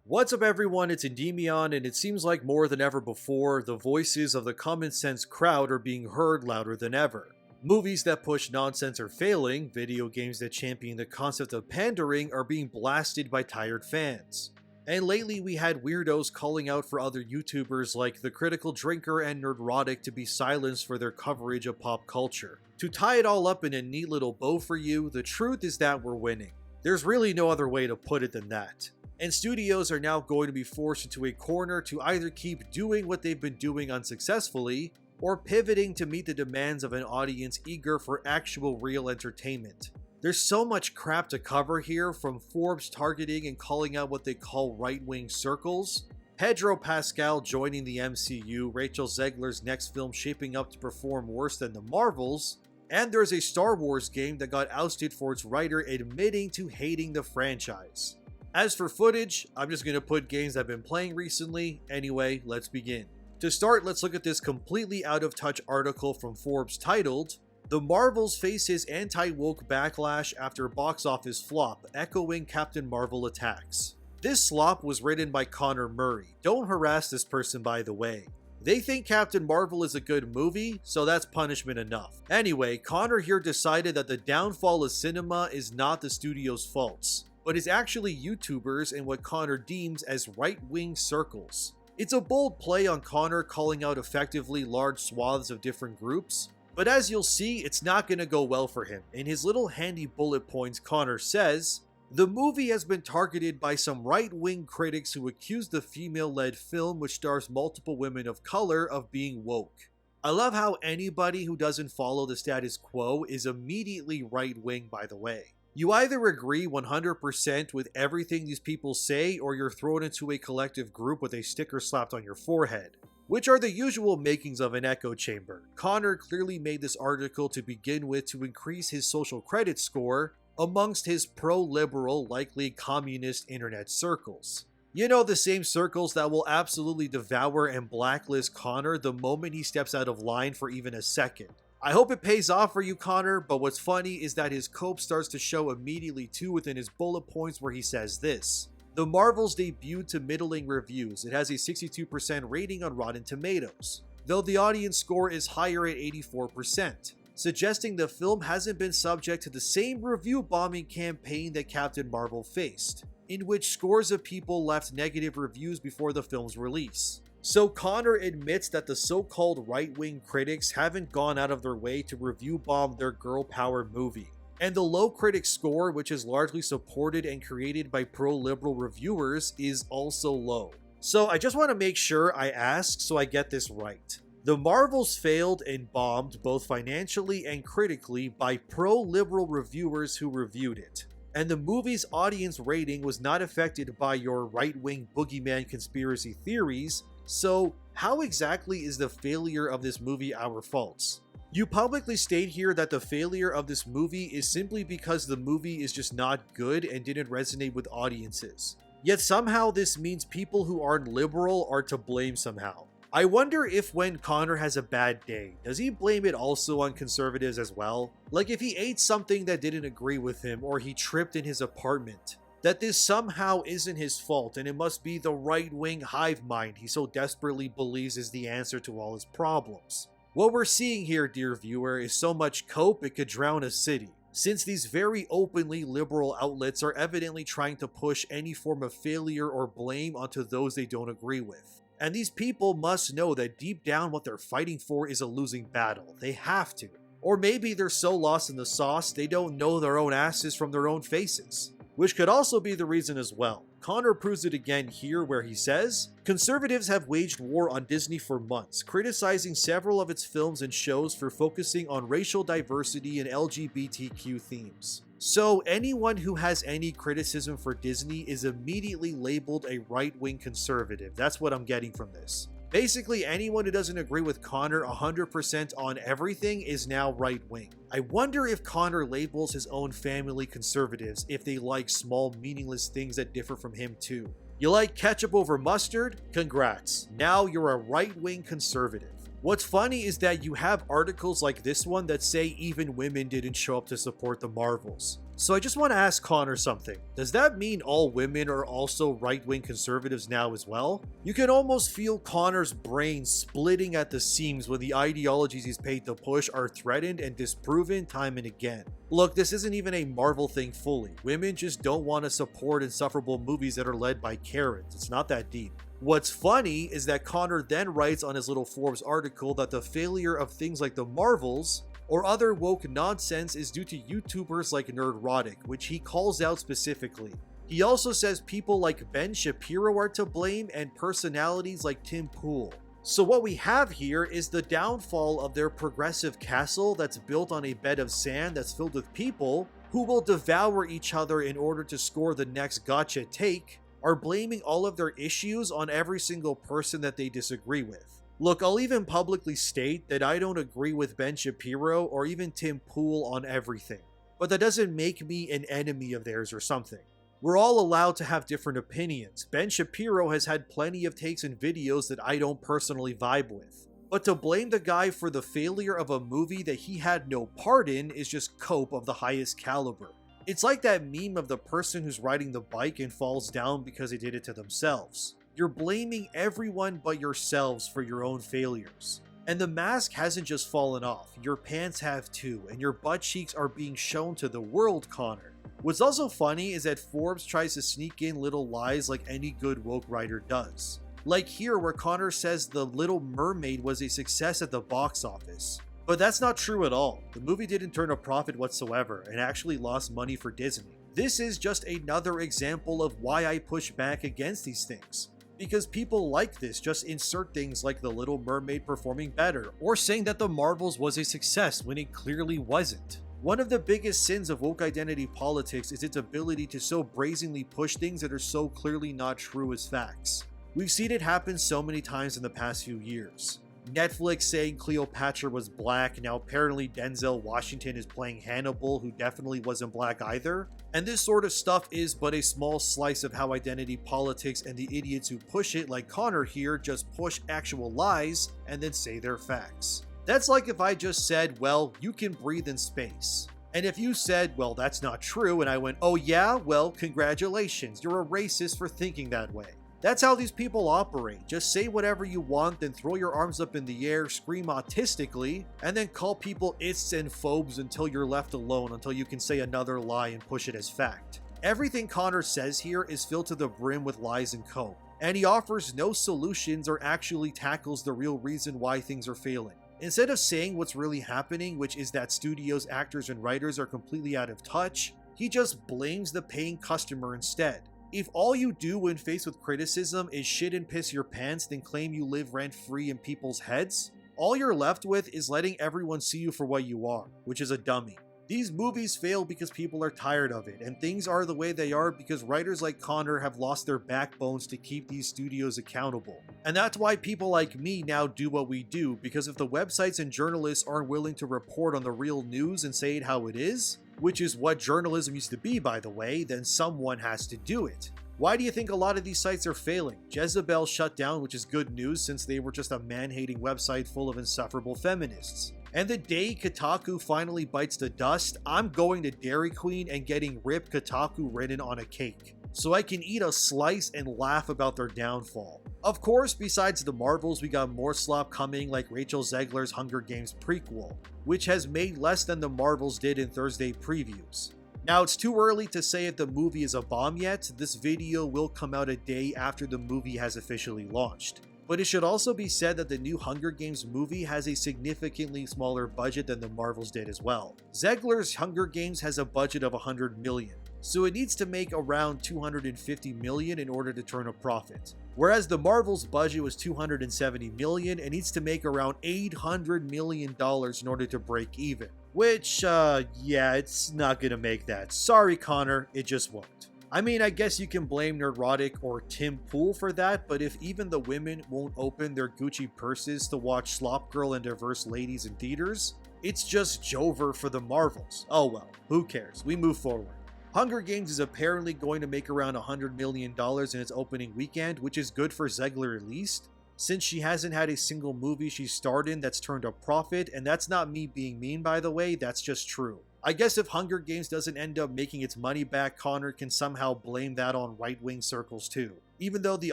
What's up everyone, it's ENDYMION, and it seems like more than ever before, the voices of the common sense crowd are being heard louder than ever. Movies that push nonsense are failing, video games that champion the concept of pandering are being blasted by tired fans. And lately we had weirdos calling out for other YouTubers like The Critical Drinker and Nerdrotic to be silenced for their coverage of pop culture. To tie it all up in a neat little bow for you, the truth is that we're winning. There's really no other way to put it than that. And studios are now going to be forced into a corner to either keep doing what they've been doing unsuccessfully, or pivoting to meet the demands of an audience eager for actual real entertainment. There's so much crap to cover here, from Forbes targeting and calling out what they call right-wing circles, Pedro Pascal joining the MCU, Rachel Zegler's next film shaping up to perform worse than the Marvels, and there's a Star Wars game that got ousted for its writer admitting to hating the franchise. As for footage, I'm just going to put games I've been playing recently. Anyway, let's begin. To start, let's look at this completely out of touch article from Forbes titled, "The Marvels faces anti-woke backlash after box office flop, echoing Captain Marvel attacks." This slop was written by Connor Murray. Don't harass this person, by the way. They think Captain Marvel is a good movie, so that's punishment enough. Anyway, Connor here decided that the downfall of cinema is not the studio's faults, but is actually YouTubers in what Connor deems as right-wing circles. It's a bold play on Connor calling out effectively large swaths of different groups, but as you'll see, it's not going to go well for him. In his little handy bullet points, Connor says, "The movie has been targeted by some right-wing critics who accuse the female-led film, which stars multiple women of color, of being woke." I love how anybody who doesn't follow the status quo is immediately right-wing, by the way. You either agree 100% with everything these people say, or you're thrown into a collective group with a sticker slapped on your forehead, which are the usual makings of an echo chamber. Connor clearly made this article to begin with to increase his social credit score amongst his pro-liberal, likely communist internet circles. You know, the same circles that will absolutely devour and blacklist Connor the moment he steps out of line for even a second. I hope it pays off for you, Connor, but what's funny is that his cope starts to show immediately too within his bullet points, where he says this: "The Marvels debuted to middling reviews. It has a 62% rating on Rotten Tomatoes, though the audience score is higher at 84%, suggesting the film hasn't been subject to the same review bombing campaign that Captain Marvel faced, in which scores of people left negative reviews before the film's release." So Connor admits that the so-called right-wing critics haven't gone out of their way to review bomb their girl power movie. And the low critic score, which is largely supported and created by pro-liberal reviewers, is also low. So I just want to make sure I ask so I get this right. The Marvels failed and bombed both financially and critically by pro-liberal reviewers who reviewed it. And the movie's audience rating was not affected by your right-wing boogeyman conspiracy theories. So how exactly is the failure of this movie our faults? You publicly state here that the failure of this movie is simply because the movie is just not good and didn't resonate with audiences. Yet somehow this means people who aren't liberal are to blame somehow. I wonder if when Connor has a bad day, does he blame it also on conservatives as well? Like if he ate something that didn't agree with him, or he tripped in his apartment, that this somehow isn't his fault and it must be the right-wing hive mind he so desperately believes is the answer to all his problems. What we're seeing here, dear viewer, is so much cope it could drown a city, since these very openly liberal outlets are evidently trying to push any form of failure or blame onto those they don't agree with. And these people must know that deep down what they're fighting for is a losing battle. They have to. Or maybe they're so lost in the sauce they don't know their own asses from their own faces, which could also be the reason as well. Connor proves it again here, where he says, "Conservatives have waged war on Disney for months, criticizing several of its films and shows for focusing on racial diversity and LGBTQ themes." So anyone who has any criticism for Disney is immediately labeled a right-wing conservative. That's what I'm getting from this. Basically, anyone who doesn't agree with Connor 100% on everything is now right-wing. I wonder if Connor labels his own family conservatives if they like small, meaningless things that differ from him too. You like ketchup over mustard? Congrats. Now you're a right-wing conservative. What's funny is that you have articles like this one that say even women didn't show up to support the Marvels. So I just want to ask Connor something. Does that mean all women are also right-wing conservatives now as well? You can almost feel Connor's brain splitting at the seams when the ideologies he's paid to push are threatened and disproven time and again. Look, this isn't even a Marvel thing fully. Women just don't want to support insufferable movies that are led by Karens. It's not that deep. What's funny is that Connor then writes on his little Forbes article that the failure of things like the Marvels or other woke nonsense is due to YouTubers like Nerdrotic, which he calls out specifically. He also says people like Ben Shapiro are to blame and personalities like Tim Pool. So what we have here is the downfall of their progressive castle that's built on a bed of sand that's filled with people who will devour each other in order to score the next gotcha take, are blaming all of their issues on every single person that they disagree with. Look, I'll even publicly state that I don't agree with Ben Shapiro or even Tim Pool on everything, but that doesn't make me an enemy of theirs or something. We're all allowed to have different opinions. Ben Shapiro has had plenty of takes and videos that I don't personally vibe with. But to blame the guy for the failure of a movie that he had no part in is just cope of the highest caliber. It's like that meme of the person who's riding the bike and falls down because they did it to themselves. You're blaming everyone but yourselves for your own failures. And the mask hasn't just fallen off, your pants have too, and your butt cheeks are being shown to the world, Connor. What's also funny is that Forbes tries to sneak in little lies like any good woke writer does. Like here where Connor says The Little Mermaid was a success at the box office. But that's not true at all. The movie didn't turn a profit whatsoever and actually lost money for Disney. This is just another example of why I push back against these things. Because people like this just insert things like The Little Mermaid performing better, or saying that The Marvels was a success when it clearly wasn't. One of the biggest sins of woke identity politics is its ability to so brazenly push things that are so clearly not true as facts. We've seen it happen so many times in the past few years. Netflix saying Cleopatra was black, now apparently Denzel Washington is playing Hannibal, who definitely wasn't black either. And this sort of stuff is but a small slice of how identity politics and the idiots who push it, like Connor here, just push actual lies and then say they're facts. That's like if I just said, well, you can breathe in space. And if you said, well, that's not true, and I went, oh yeah, well, congratulations, you're a racist for thinking that way. That's how these people operate. Just say whatever you want, then throw your arms up in the air, scream autistically, and then call people ists and phobes until you're left alone, until you can say another lie and push it as fact. Everything Connor says here is filled to the brim with lies and cope, and he offers no solutions or actually tackles the real reason why things are failing. Instead of saying what's really happening, which is that studios, actors, and writers are completely out of touch, he just blames the paying customer instead. If all you do when faced with criticism is shit and piss your pants, then claim you live rent-free in people's heads, all you're left with is letting everyone see you for what you are, which is a dummy. These movies fail because people are tired of it, and things are the way they are because writers like Connor have lost their backbones to keep these studios accountable. And that's why people like me now do what we do, because if the websites and journalists aren't willing to report on the real news and say it how it is, which is what journalism used to be, by the way, then someone has to do it. Why do you think a lot of these sites are failing? Jezebel shut down, which is good news since they were just a man-hating website full of insufferable feminists. And the day Kotaku finally bites the dust, I'm going to Dairy Queen and getting Rip Kotaku written on a cake, so I can eat a slice and laugh about their downfall. Of course, besides the Marvels, we got more slop coming like Rachel Zegler's Hunger Games prequel, which has made less than the Marvels did in Thursday previews. Now, it's too early to say if the movie is a bomb yet. This video will come out a day after the movie has officially launched. But it should also be said that the new Hunger Games movie has a significantly smaller budget than the Marvels did as well. Zegler's Hunger Games has a budget of $100 million, so it needs to make around $250 million in order to turn a profit. Whereas the Marvels budget was $270 million and needs to make around $800 million in order to break even. Which, yeah, it's not gonna make that. Sorry, Connor, it just won't. I mean, I guess you can blame Nerdrotic or Tim Pool for that, but if even the women won't open their Gucci purses to watch Slop Girl and Diverse Ladies in theaters, it's just Jover for the Marvels. Oh well, who cares? We move forward. Hunger Games is apparently going to make around $100 million in its opening weekend, which is good for Zegler at least. since she hasn't had a single movie she starred in that's turned a profit, and that's not me being mean by the way, that's just true. I guess if Hunger Games doesn't end up making its money back, Connor can somehow blame that on right-wing circles too. Even though the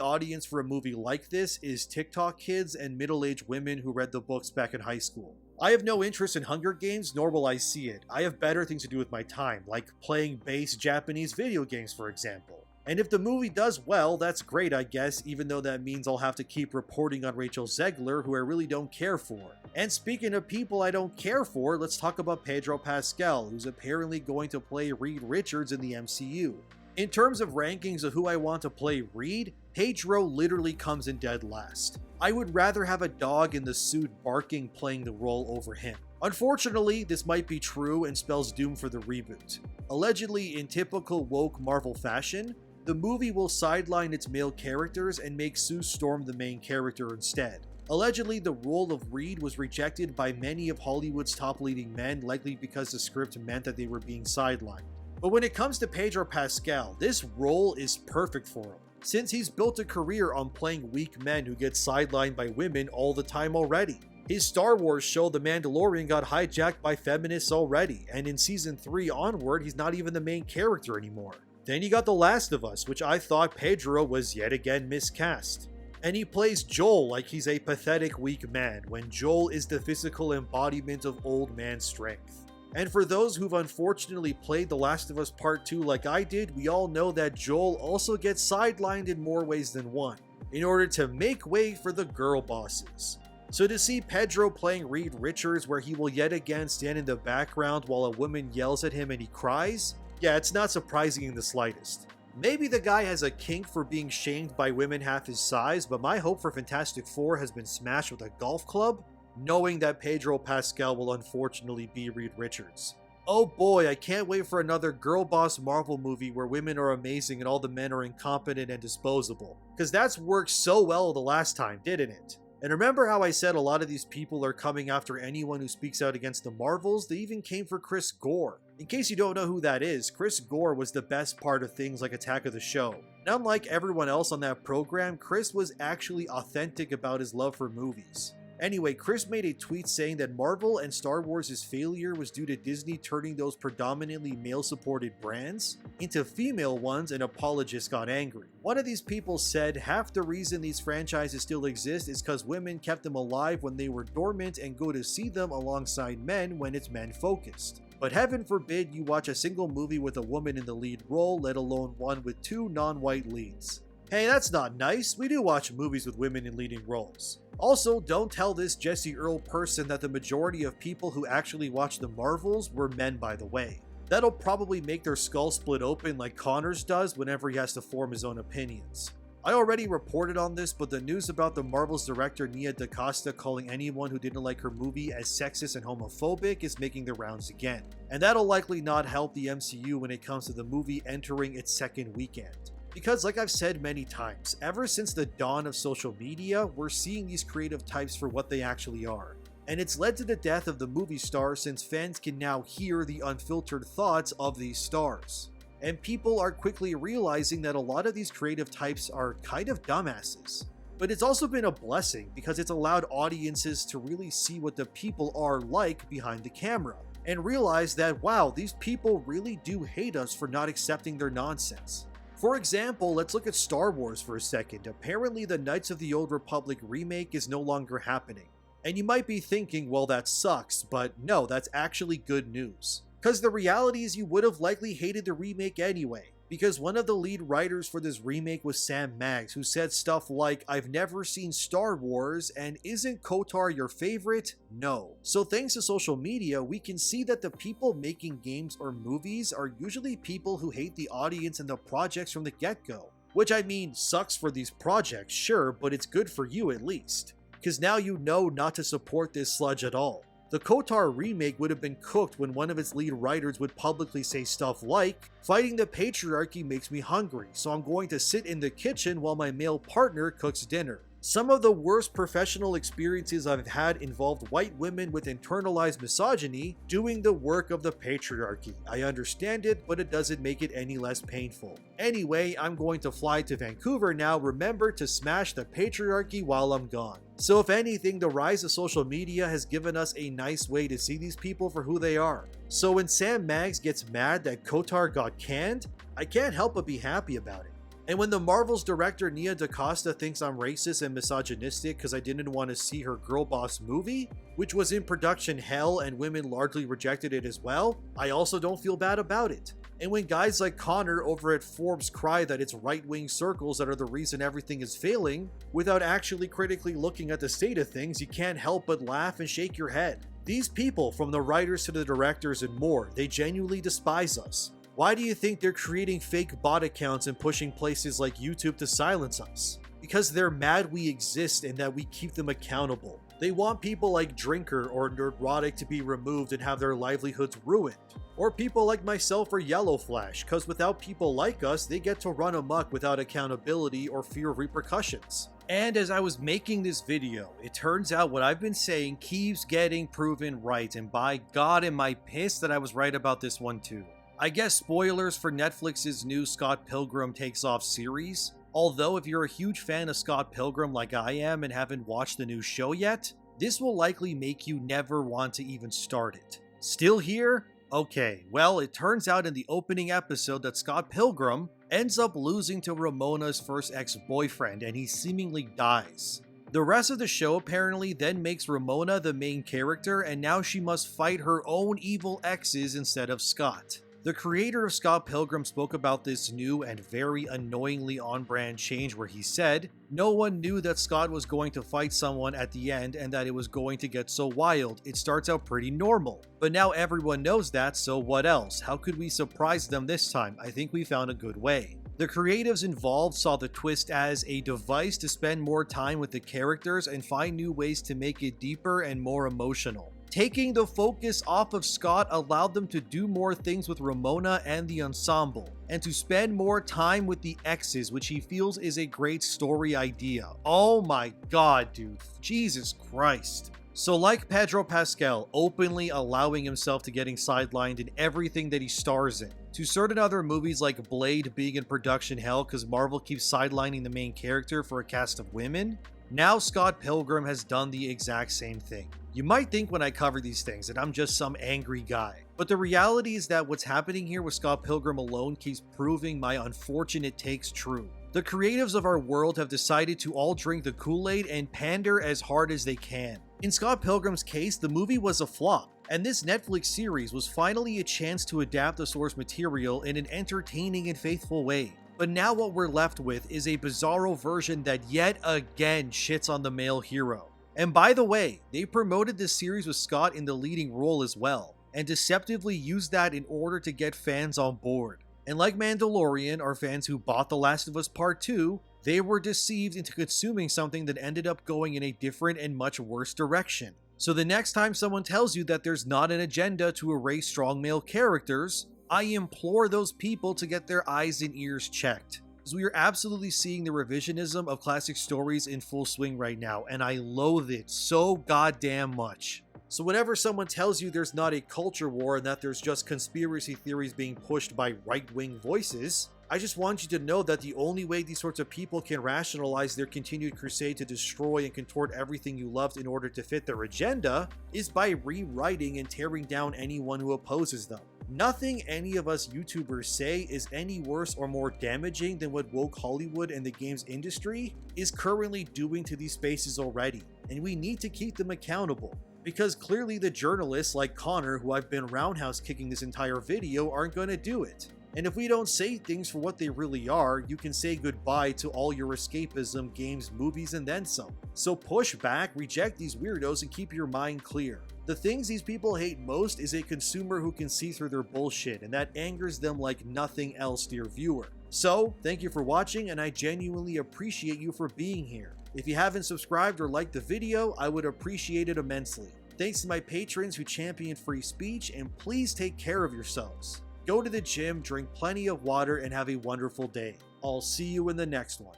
audience for a movie like this is TikTok kids and middle-aged women who read the books back in high school. I have no interest in Hunger Games, nor will I see it. I have better things to do with my time, like playing base Japanese video games for example. And if the movie does well, that's great I guess, even though that means I'll have to keep reporting on Rachel Zegler, who I really don't care for. And speaking of people I don't care for, let's talk about Pedro Pascal, who's apparently going to play Reed Richards in the MCU. In terms of rankings of who I want to play Reed, Pedro literally comes in dead last. I would rather have a dog in the suit barking playing the role over him. Unfortunately, this might be true and spells doom for the reboot. Allegedly, in typical woke Marvel fashion, the movie will sideline its male characters and make Sue Storm the main character instead. Allegedly, the role of Reed was rejected by many of Hollywood's top leading men, likely because the script meant that they were being sidelined. But when it comes to Pedro Pascal, this role is perfect for him, since he's built a career on playing weak men who get sidelined by women all the time already. His Star Wars show The Mandalorian got hijacked by feminists already, and in season 3 onward, he's not even the main character anymore. Then you got The Last of Us, which I thought Pedro was yet again miscast. And he plays Joel like he's a pathetic weak man, when Joel is the physical embodiment of old man strength. And for those who've unfortunately played The Last of Us Part 2 like I did, we all know that Joel also gets sidelined in more ways than one, in order to make way for the girl bosses. So to see Pedro playing Reed Richards where he will yet again stand in the background while a woman yells at him and he cries, yeah, it's not surprising in the slightest. Maybe the guy has a kink for being shamed by women half his size, but my hope for Fantastic Four has been smashed with a golf club, knowing that Pedro Pascal will unfortunately be Reed Richards. Oh boy, I can't wait for another girl boss Marvel movie where women are amazing and all the men are incompetent and disposable. Cause that's worked so well the last time, didn't it? And remember how I said a lot of these people are coming after anyone who speaks out against the Marvels? They even came for Chris Gore. In case you don't know who that is, Chris Gore was the best part of things like Attack of the Show. And unlike everyone else on that program, Chris was actually authentic about his love for movies. Anyway, Chris made a tweet saying that Marvel and Star Wars' failure was due to Disney turning those predominantly male-supported brands into female ones, and apologists got angry. One of these people said half the reason these franchises still exist is because women kept them alive when they were dormant and go to see them alongside men when it's men-focused. But heaven forbid you watch a single movie with a woman in the lead role, let alone one with 2 non-white leads. Hey, that's not nice. We do watch movies with women in leading roles. Also, don't tell this Jesse Earl person that the majority of people who actually watch the Marvels were men, by the way. That'll probably make their skull split open like Connor's does whenever he has to form his own opinions. I already reported on this, but the news about the Marvel's director Nia DaCosta calling anyone who didn't like her movie as sexist and homophobic is making the rounds again. And that'll likely not help the MCU when it comes to the movie entering its second weekend. Because like I've said many times, ever since the dawn of social media, we're seeing these creative types for what they actually are. And it's led to the death of the movie star since fans can now hear the unfiltered thoughts of these stars. And people are quickly realizing that a lot of these creative types are kind of dumbasses. But it's also been a blessing because it's allowed audiences to really see what the people are like behind the camera, and realize that wow, these people really do hate us for not accepting their nonsense. For example, let's look at Star Wars for a second. Apparently the Knights of the Old Republic remake is no longer happening. And you might be thinking, well that sucks, but no, that's actually good news. Because the reality is you would have likely hated the remake anyway, because one of the lead writers for this remake was Sam Maggs, who said stuff like, "I've never seen Star Wars, and isn't KOTOR your favorite? No." So thanks to social media, we can see that the people making games or movies are usually people who hate the audience and the projects from the get-go. Which I mean, sucks for these projects, sure, but it's good for you at least. Because now you know not to support this sludge at all. The KOTOR remake would have been cooked when one of its lead writers would publicly say stuff like, "Fighting the patriarchy makes me hungry, so I'm going to sit in the kitchen while my male partner cooks dinner." Some of the worst professional experiences I've had involved white women with internalized misogyny doing the work of the patriarchy. I understand it, but it doesn't make it any less painful. Anyway, I'm going to fly to Vancouver now. Remember to smash the patriarchy while I'm gone. So if anything, the rise of social media has given us a nice way to see these people for who they are. So when Sam Maggs gets mad that Kotar got canned, I can't help but be happy about it. And when the Marvel's director Nia DaCosta thinks I'm racist and misogynistic because I didn't want to see her Girl Boss movie, which was in production hell and women largely rejected it as well, I also don't feel bad about it. And when guys like Connor over at Forbes cry that it's right-wing circles that are the reason everything is failing, without actually critically looking at the state of things, you can't help but laugh and shake your head. These people, from the writers to the directors and more, they genuinely despise us. Why do you think they're creating fake bot accounts and pushing places like YouTube to silence us? Because they're mad we exist and that we keep them accountable. They want people like Drinker or Nerdrotic to be removed and have their livelihoods ruined. Or people like myself or Yellow Flash, cause without people like us, they get to run amok without accountability or fear of repercussions. And as I was making this video, it turns out what I've been saying keeps getting proven right, and by God am I pissed that I was right about this one too. I guess spoilers for Netflix's new Scott Pilgrim Takes Off series. Although if you're a huge fan of Scott Pilgrim like I am and haven't watched the new show yet, this will likely make you never want to even start it. Still here? Okay, well, it turns out in the opening episode that Scott Pilgrim ends up losing to Ramona's first ex-boyfriend and he seemingly dies. The rest of the show apparently then makes Ramona the main character and now she must fight her own evil exes instead of Scott. The creator of Scott Pilgrim spoke about this new and very annoyingly on-brand change where he said, "No one knew that Scott was going to fight someone at the end and that it was going to get so wild. It starts out pretty normal. But now everyone knows that, so what else? How could we surprise them this time? I think we found a good way." The creatives involved saw the twist as a device to spend more time with the characters and find new ways to make it deeper and more emotional. Taking the focus off of Scott allowed them to do more things with Ramona and the ensemble, and to spend more time with the exes, which he feels is a great story idea. Oh my god, dude. Jesus Christ. So like Pedro Pascal openly allowing himself to getting sidelined in everything that he stars in, to certain other movies like Blade being in production hell because Marvel keeps sidelining the main character for a cast of women, now Scott Pilgrim has done the exact same thing. You might think when I cover these things that I'm just some angry guy, but the reality is that what's happening here with Scott Pilgrim alone keeps proving my unfortunate takes true. The creatives of our world have decided to all drink the Kool-Aid and pander as hard as they can. In Scott Pilgrim's case, the movie was a flop, and this Netflix series was finally a chance to adapt the source material in an entertaining and faithful way. But now what we're left with is a bizarro version that yet again shits on the male hero. And by the way, they promoted this series with Scott in the leading role as well, and deceptively used that in order to get fans on board. And like Mandalorian, our fans who bought The Last of Us Part 2, they were deceived into consuming something that ended up going in a different and much worse direction. So the next time someone tells you that there's not an agenda to erase strong male characters, I implore those people to get their eyes and ears checked. Because we are absolutely seeing the revisionism of classic stories in full swing right now, and I loathe it so goddamn much. So whenever someone tells you there's not a culture war and that there's just conspiracy theories being pushed by right-wing voices, I just want you to know that the only way these sorts of people can rationalize their continued crusade to destroy and contort everything you loved in order to fit their agenda is by rewriting and tearing down anyone who opposes them. Nothing any of us YouTubers say is any worse or more damaging than what woke Hollywood and the games industry is currently doing to these spaces already, and we need to keep them accountable. Because clearly the journalists like Connor, who I've been roundhouse kicking this entire video, aren't going to do it. And if we don't say things for what they really are, you can say goodbye to all your escapism, games, movies, and then some. So push back, reject these weirdos, and keep your mind clear. The things these people hate most is a consumer who can see through their bullshit, and that angers them like nothing else, dear viewer. So, thank you for watching, and I genuinely appreciate you for being here. If you haven't subscribed or liked the video, I would appreciate it immensely. Thanks to my patrons who champion free speech, and please take care of yourselves. Go to the gym, drink plenty of water, and have a wonderful day. I'll see you in the next one.